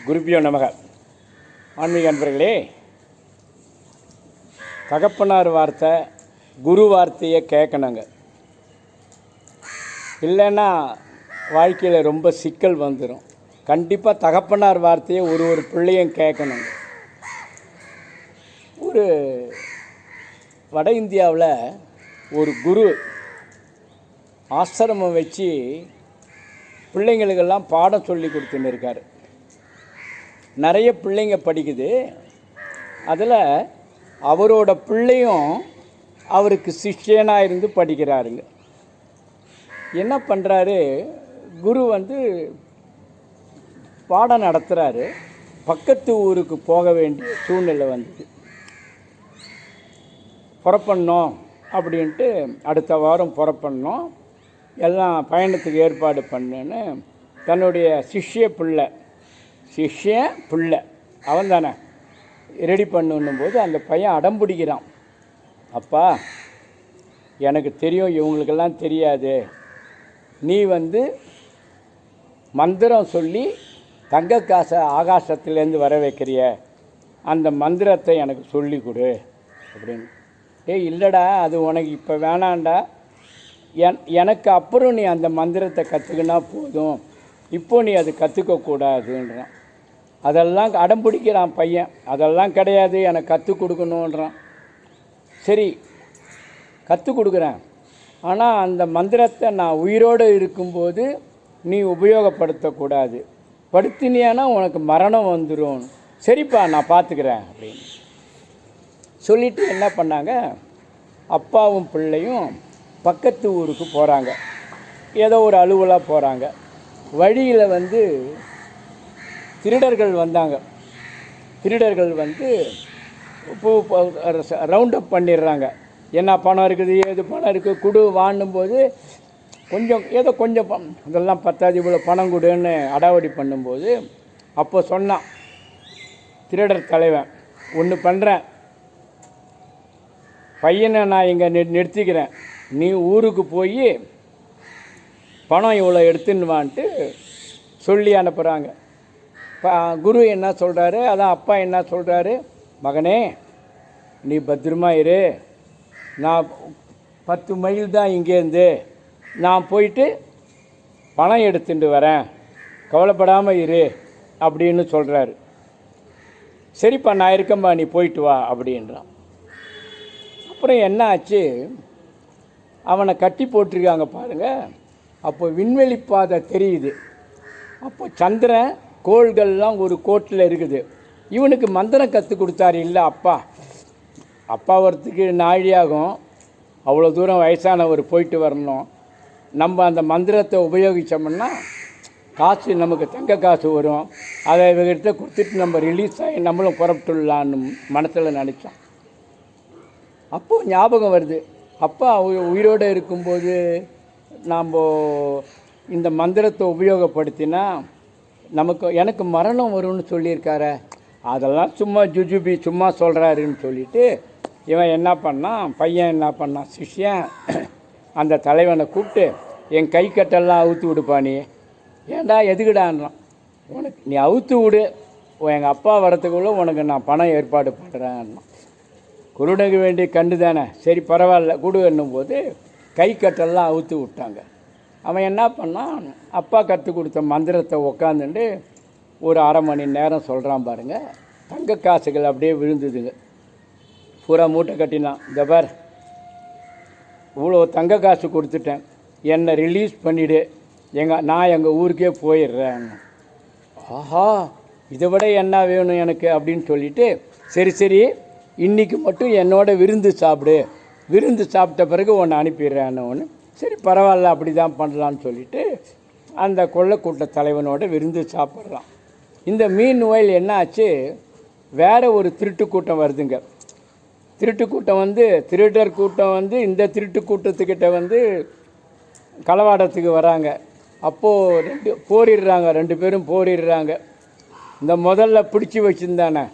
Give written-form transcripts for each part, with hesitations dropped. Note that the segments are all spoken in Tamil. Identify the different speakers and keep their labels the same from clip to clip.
Speaker 1: குருபியோ நமக. ஆன்மீக அன்பர்களே, தகப்பனார் வார்த்தை குரு வார்த்தையை கேட்கணுங்க. இல்லைன்னா வாழ்க்கையில் ரொம்ப சிக்கல் வந்துடும். கண்டிப்பாக தகப்பனார் வார்த்தையை ஒரு பிள்ளையும் கேட்கணுங்க. ஒரு வட இந்தியாவில் ஒரு குரு ஆசிரமம் வச்சு பிள்ளைங்களுக்கெல்லாம் பாடம் சொல்லி கொடுத்துன்னு இருக்கார். நிறைய பிள்ளைங்க படிக்குது. அதில் அவரோட பிள்ளையும் அவருக்கு சிஷ்யனாக இருந்து படிக்கிறாருங்க. என்ன பண்ணுறாரு, குரு பாடம் நடத்துகிறாரு. பக்கத்து ஊருக்கு போக வேண்டிய சூழ்நிலை வந்தது. புறப்படணும் அப்படின்ட்டு அடுத்த வாரம் புறப்படணும், எல்லாம் பயணத்துக்கு ஏற்பாடு பண்ணுன்னு தன்னுடைய சிஷ்ய பிள்ளை அவன் தானே ரெடி பண்ணுன்னும் போது அந்த பையன் அடம் பிடிக்கிறான். அப்பா, எனக்கு தெரியும், இவங்களுக்கெல்லாம் தெரியாது. நீ மந்திரம் சொல்லி தங்க காசை ஆகாசத்துலேருந்து வர வைக்கிறிய, அந்த மந்திரத்தை எனக்கு சொல்லி கொடு அப்படின்னு. இல்லைடா, அது உனக்கு இப்போ வேணாண்டா, எனக்கு அப்புறம் நீ அந்த மந்திரத்தை கற்றுக்கினா போதும், இப்போ நீ அது கற்றுக்கக்கூடாதுன்றான். அதெல்லாம் அடம் பிடிக்கிறான் பையன். அதெல்லாம் கிடையாது, எனக்கு கற்றுக் கொடுக்கணுன்றான். சரி, கற்றுக் கொடுக்குறேன், ஆனால் அந்த மந்திரத்தை நான் உயிரோடு இருக்கும்போது நீ உபயோகப்படுத்தக்கூடாது. படுத்தினியானா உனக்கு மரணம் வந்துடும். சரிப்பா, நான் பார்த்துக்கிறேன் அப்படின்னு சொல்லிவிட்டு என்ன பண்ணாங்க, அப்பாவும் பிள்ளையும் பக்கத்து ஊருக்கு போகிறாங்க. ஏதோ ஒரு அலுவலாக போகிறாங்க. வழியில் திருடர்கள் வந்தாங்க. திருடர்கள் ரவுண்ட் அப் பண்ணிடுறாங்க. என்ன பணம் இருக்குது, ஏது பணம் இருக்குது, குடு வாண்ணும்போது கொஞ்சம் அதெல்லாம் பத்தாது, இவ்வளோ பணம் கொடுன்னு அடாவடி பண்ணும்போது அப்போ சொன்னான் திருடர் தலைவன், ஒன்று பண்ணுறேன், பையனை நான் இங்கே நிறுத்திக்கிறேன், நீ ஊருக்கு போய் பணம் இவ்வளோ எடுத்துன்னு வான்ட்டு சொல்லி அனுப்புகிறாங்க. குரு என்ன சொல்கிறாரு, அதான் அப்பா என்ன சொல்கிறாரு, மகனே நீ பத்திரமா இரு, நான் 10 மைல் தான் இங்கேருந்து, நான் போயிட்டு பணம் எடுத்துட்டு வரேன், கவலைப்படாமல் இரு அப்படின்னு சொல்கிறாரு. சரிப்பா, நான் இருக்கேன்பா, நீ போயிட்டு வா அப்படின்றான். அப்புறம் என்ன ஆச்சு, அவனை கட்டி போட்டிருக்காங்க பாருங்கள். அப்போ விண்வெளி பாதை தெரியுது. அப்போ சந்திரன் கோள்கள்லாம் ஒரு கோட்டில் இருக்குது. இவனுக்கு மந்திரம் கற்றுக் கொடுத்தாரு. இல்லை, அப்பா வரத்துக்கு நாழியாகும், அவ்வளோ தூரம் வயசானவர் போயிட்டு வரணும். நம்ம அந்த மந்திரத்தை உபயோகித்தோம்னா காசு, நமக்கு தங்க காசு வரும், அதை இவர்கிட்ட கொடுத்துட்டு நம்ம ரிலீஸ் ஆகி நம்மளும் புறப்பட்டுடலான்னு மனசில் நினச்சோம். அப்போது ஞாபகம் வருது, அப்பா உயிரோடு இருக்கும்போது நாம் இந்த மந்திரத்தை உபயோகப்படுத்தினா எனக்கு மரணம் வரும்னு சொல்லியிருக்காரு. அதெல்லாம் சும்மா ஜுஜுபி, சும்மா சொல்கிறாருன்னு சொல்லிவிட்டு இவன் என்ன பண்ணான், பையன் என்ன பண்ணான், சிஷ்யன் அந்த தலைவனை கூப்பிட்டு, என் கை கட்டெல்லாம் அவுத்து விடுப்பா, நீ ஏன்டா எதுக்குடான்றான். உனக்கு நீ அவுத்து விடு, எங்கள் அப்பா வரத்துக்குள்ளே உனக்கு நான் பணம் ஏற்பாடு பண்ணுறேன்னா. குருடனுக்கு வேண்டிய கண்டு தானே, சரி பரவாயில்ல கொடு என்னும்போது கை கட்டெல்லாம் அவுத்து விட்டாங்க. அவன் என்ன பண்ணான், அப்பா கற்றுக் கொடுத்த மந்திரத்தை உக்காந்துட்டு ஒரு 1/2 மணி நேரம் சொல்கிறான் பாருங்கள். தங்க காசுகள் அப்படியே விழுந்துதுங்க. பூரா மூட்டை கட்டினான். இந்த பார், இவ்வளோ தங்க காசு கொடுத்துட்டேன், என்னை ரிலீஸ் பண்ணிவிடு, நான் எங்கள் ஊருக்கே போயிடுறேன். ஆஹா, இதை விட என்ன வேணும் எனக்கு அப்படின்னு சொல்லிவிட்டு, சரி இன்றைக்கி மட்டும் என்னோட விருந்து சாப்பிடு, விருந்து சாப்பிட்ட பிறகு உன்னை அனுப்பிடுறேன்னு ஒன்று. சரி பரவாயில்ல, அப்படி தான் பண்ணலான்னு சொல்லிவிட்டு அந்த கொள்ளைக்கூட்ட தலைவனோட விருந்து சாப்பிட்றான். இந்த மீன் வயல் என்ன ஆச்சு, வேறு ஒரு திருட்டு கூட்டம் வருதுங்க. திருட்டு கூட்டம் திருடர் கூட்டம் இந்த திருட்டு கூட்டத்துக்கிட்ட களவாடத்துக்கு வராங்க. அப்போது போரிடுறாங்க, 2 பேரும் போரிடுறாங்க. இந்த முதல்ல பிடிச்சி வச்சுருந்தானே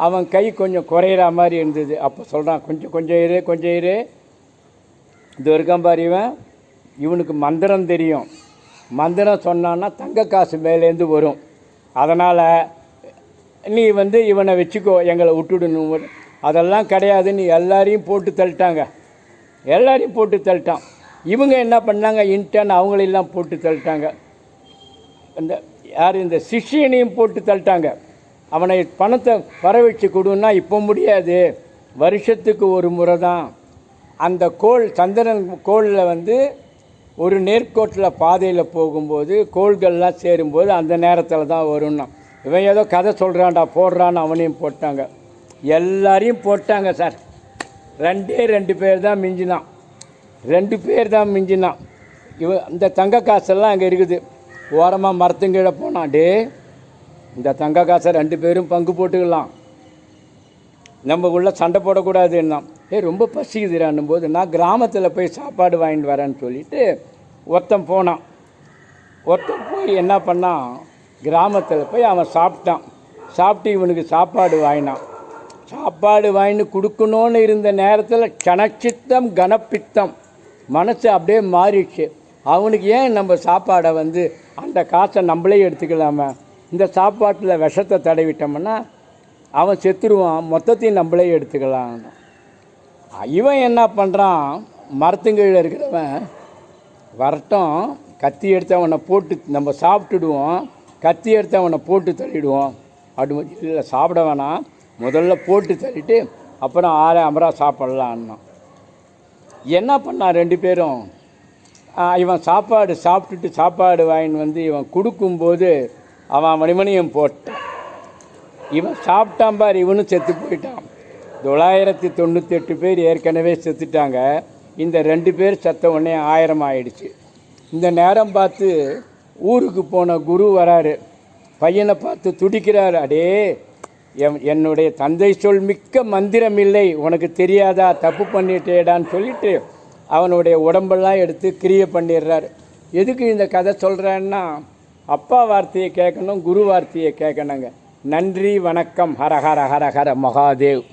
Speaker 1: அவன் கை கொஞ்சம் குறையிற மாதிரி இருந்தது. அப்போ சொல்கிறான், கொஞ்சம் இரு, இது வரைக்கும் பாரு, இவனுக்கு மந்திரம் தெரியும், மந்திரம் சொன்னான்னா தங்க காசு மேலேருந்து வரும், அதனால் நீ வந்து இவனை வச்சுக்கோ, எங்களை விட்டுடணும். அதெல்லாம் கிடையாதுன்னு எல்லாரையும் போட்டு தள்ளிட்டாங்க. எல்லாரையும் போட்டு தள்ளிட்டான். இவங்க என்ன பண்ணாங்க, இன்டர்ன் அவங்களெல்லாம் போட்டு தள்ளிட்டாங்க. இந்த யார் இந்த சிஷியனையும் போட்டு தள்ளிட்டாங்க. அவனை பணத்தை வர வச்சு கொடுன்னா இப்போ முடியாது, வருஷத்துக்கு ஒரு முறை தான். அந்த கோள் சந்திரன் கோளில் வந்து ஒரு நேர்கோட்டில் பாதையில் போகும்போது கோள்கள்லாம் சேரும்போது அந்த நேரத்தில் தான் வரும்னா. இவன் ஏதோ கதை சொல்கிறான்டா போடுறான்னு அவனையும் போட்டாங்க. எல்லாரையும் போட்டாங்க சார். 2 பேர் தான் மிஞ்சினான். 2 பேர் தான் மிஞ்சினான். இந்த தங்க காசெல்லாம் அங்கே இருக்குது. ஓரமாக மரத்துங்கீழே போனான். டே, இந்த தங்க காசை 2 பேரும் பங்கு போட்டுக்கலாம், நம்ம உள்ள சண்டை போடக்கூடாதுன்னா. ரொம்ப பசிக்குதுறான்னும் போது நான் கிராமத்தில் போய் சாப்பாடு வாங்கிட்டு வரேன்னு சொல்லிவிட்டு ஒருத்தன் போனான். ஒருத்தன் போய் என்ன பண்ணான், கிராமத்தில் போய் அவன் சாப்பிட்டான். சாப்பிட்டு இவனுக்கு சாப்பாடு வாங்கினான். சாப்பாடு வாங்கின்னு கொடுக்கணுன்னு இருந்த நேரத்தில் கனச்சித்தம் கனப்பித்தம் மனசு அப்படியே மாறிடுச்சு. அவனுக்கு ஏன் நம்ம சாப்பாடை வந்து அந்த காசை நம்மளே எடுத்துக்கலாமா, இந்த சாப்பாட்டில் விஷத்தை தடவிட்டோம்னா அவன் செத்துருவான், மொத்தத்தையும் நம்மளே எடுத்துக்கலாம். இவன் என்ன பண்ணுறான், மரத்துங்கீழே இருக்கிறவன் வரட்டும், கத்தி எடுத்து அவனை போட்டு நம்ம சாப்பிட்டுடுவோம், கத்தி எடுத்து அவனை போட்டு தள்ளிடுவோம். அப்படி இல்லை, சாப்பிட வேணாம், முதல்ல போட்டு தள்ளிட்டு அப்புறம் அமரா சாப்பிட்லான்னா. என்ன பண்ணான் 2 பேரும், இவன் சாப்பிட்டுட்டு சாப்பாடு வாங்கின்னு வந்து இவன் கொடுக்கும்போது அவன் மணிமணியும் போட்டான். இவன் சாப்பிட்டான் பார், இவனும் செத்து போயிட்டான். 998 பேர் ஏற்கனவே செத்துட்டாங்க. இந்த 2 பேர் செத்த உடனே 1000 ஆயிடுச்சு. இந்த நேரம் பார்த்து ஊருக்கு போன குரு வராரு. பையனை பார்த்து துடிக்கிறார். அடே, என்னுடைய தந்தை சொல் மிக்க மந்திரம் இல்லை, உனக்கு தெரியாதா, தப்பு பண்ணிட்டேடான்னு சொல்லிட்டு அவனுடைய உடம்பெல்லாம் எடுத்து கிரியை பண்ணிடுறாரு. எதுக்கு இந்த கதை சொல்கிறேன்னா, அப்பா வார்த்தையை கேட்கணும், குரு வார்த்தையை கேட்கணுங்க. நன்றி, வணக்கம். ஹர ஹர ஹர ஹர மகாதேவ்.